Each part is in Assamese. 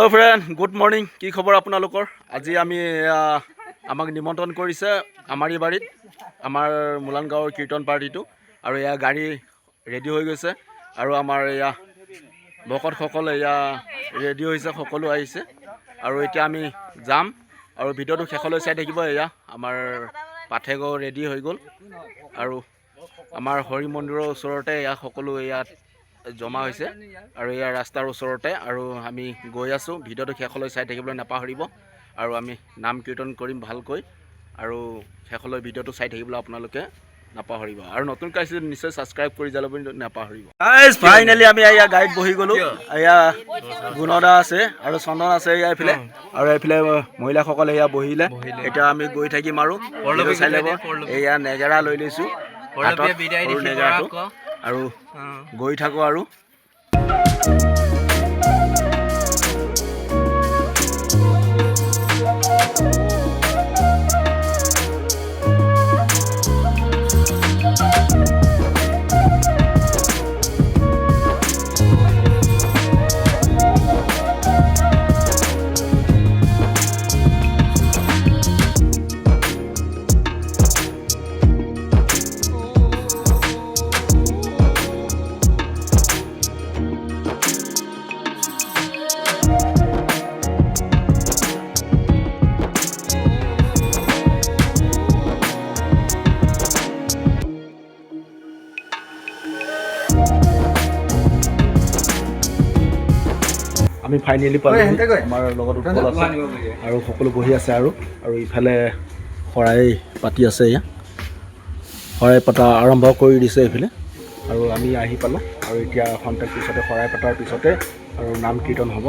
Hello' friend, good morning. কি খবৰ আপোনালোকৰ? আজি আমি আমাক নিমন্ত্ৰণ কৰিছে আমাৰ এই বাৰীত, আমাৰ মোলান গাঁৱৰ কীৰ্তন পাৰ্টিটো। আৰু এয়া গাড়ী ৰেডি হৈ গৈছে আৰু আমাৰ এয়া ভকতসকল এয়া ৰেডি হৈছে, সকলো আহিছে। আৰু এতিয়া আমি যাম আৰু ভিডিঅ'টো শেষলৈ চাই থাকিব। এয়া আমাৰ পাঠেগো ৰেডি হৈ গ'ল আৰু আমাৰ হৰি মন্দিৰৰ ওচৰতে এয়া সকলো ইয়াত জমা হৈছে আৰু ইয়াৰ ৰাস্তাৰ ওচৰতে। আৰু আমি গৈ আছোঁ, ভিডিঅ'টো শেষলৈ চাই থাকিবলৈ নাপাহৰিব। আৰু আমি নাম কীৰ্তন কৰিম ভালকৈ, আৰু শেষলৈ ভিডিঅ'টো চাই থাকিবলৈ আপোনালোকে নাপাহৰিব। আৰু নতুনকৈ আহিছে নিশ্চয় ছাবস্ক্ৰাইব কৰি যাব নাপাহৰিব। ফাইনেলি আমি এয়া গাড়ীত বহি গ'লোঁ। এয়া গুণদা আছে আৰু চন্দন আছে এয়া এইফালে, আৰু এইফালে মহিলাসকলে এয়া বহিলে। এতিয়া আমি গৈ থাকিম আৰু চাই ল'ব। এয়া নেগেৰা লৈ লৈছোঁ, সৰু নেগেৰাটো, আৰু গৈ থাকোঁ আৰু। আমি ফাইনেলি পালোঁ। আমাৰ লগত উৎপল আছে আৰু সকলো বহি আছে। আৰু ইফালে শৰাই পাতি আছে। এয়া শৰাই পতা আৰম্ভ কৰি দিছে এইফালে, আৰু আমি আহি পালোঁ। আৰু এতিয়া খন্তেক পিছতে শৰাই পতাৰ পিছতে আৰু নাম কীৰ্তন হ'ব।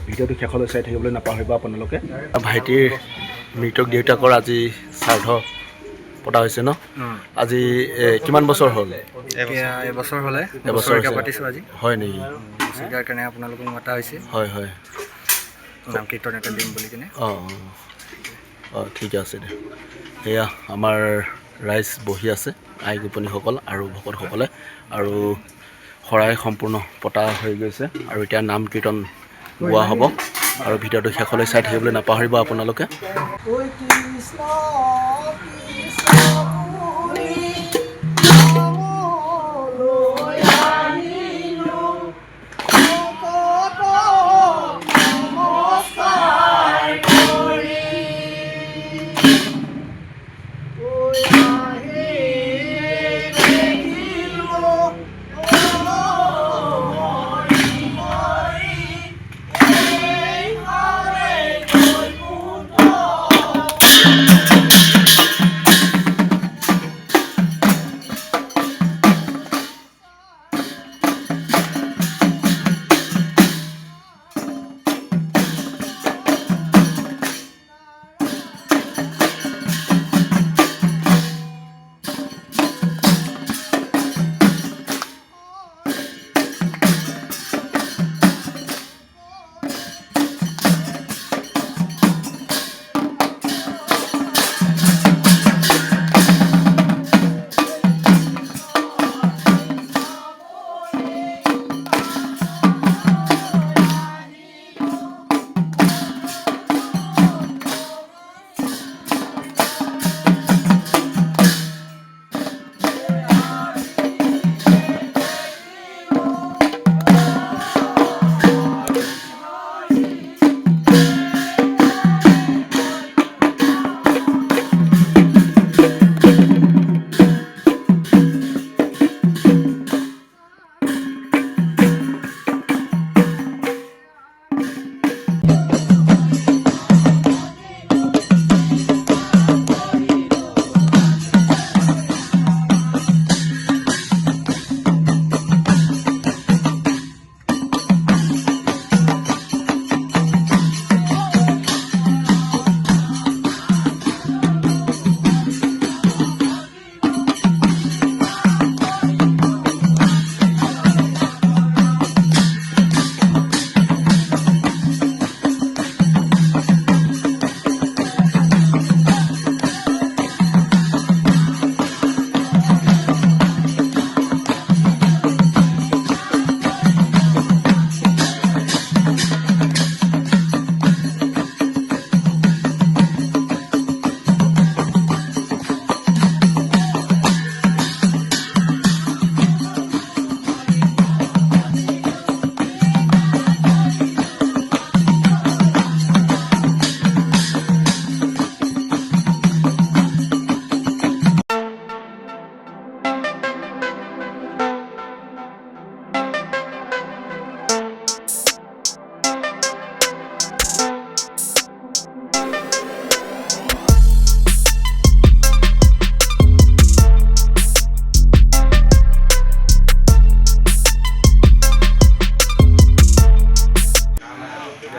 ভিডিঅ'টো শেষলৈ চাই থাকিবলৈ নাপাহৰিব আপোনালোকে। ভাইটিৰ মৃতক দেউতাকৰ আজি শ্ৰাদ্ধ পতা হৈছে ন? আজি কিমান বছৰ হ'ল? এবছৰ হ'লে এবছৰ পাতিছোঁ আজি। হয় নেকি? যাৰ কাৰণে আপোনালোকক মতা হৈছে। হয় হয়, নাম কীৰ্তন এটা দিম বুলি কিনে। অঁ ঠিকে আছে দে। এয়া আমাৰ ৰাইজ বহি আছে, আই গোপনীসকল আৰু ভকতসকলে, আৰু শৰাই সম্পূৰ্ণ পতা হৈ গৈছে। আৰু এতিয়া নাম কীৰ্তন গোৱা হ'ব। আৰু ভিডিঅ'টো শেষলৈ চাই থাকিবলৈ নাপাহৰিব আপোনালোকে।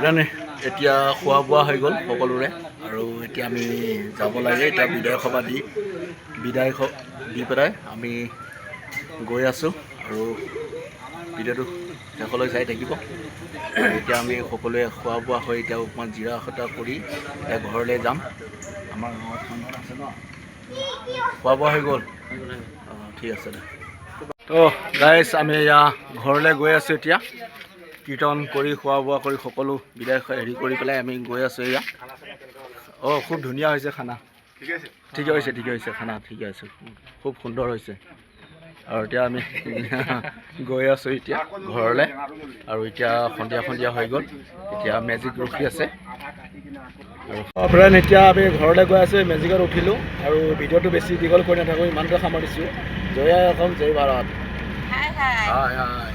ফ্ৰেণ্ড এতিয়া খোৱা বোৱা হৈ গ'ল সকলোৰে আৰু এতিয়া আমি যাব লাগে এতিয়া বিদায় দি পেলাই আমি গৈ আছোঁ আৰু ভিডিঅ'টো শেষলৈ চাই থাকিব। এতিয়া আমি সকলোৱে খোৱা বোৱা হৈ এতিয়া অকণমান জিৰা সতা কৰি ঘৰলৈ যাম। আমাৰ ঘৰত খানা আছে ন, খোৱা বোৱা হৈ গ'ল? অঁ ঠিক আছে দে। তো গাইজ আমি ঘৰলৈ গৈ আছোঁ এতিয়া কীৰ্তন কৰি খোৱা বোৱা কৰি সকলো বিদায় কৰি পেলাই আমি গৈ আছোঁ এয়া। অঁ খুব ধুনীয়া হৈছে খানা, ঠিকে হৈছে খানা ঠিকে আছে, খুব সুন্দৰ হৈছে। আৰু এতিয়া আমি গৈ আছোঁ এতিয়া ঘৰলৈ আৰু এতিয়া সন্ধিয়া হৈ গ'ল, এতিয়া মেজিক ৰখি আছে। আৰু ফ্ৰেণ্ড এতিয়া আমি ঘৰলৈ গৈ আছোঁ, মেজিকত উঠিলোঁ আৰু ভিডিঅ'টো বেছি দীঘল কৰি নাথাকোঁ, ইমানতে সামৰিছোঁ। জয় অসম জয় ভাৰত। হাই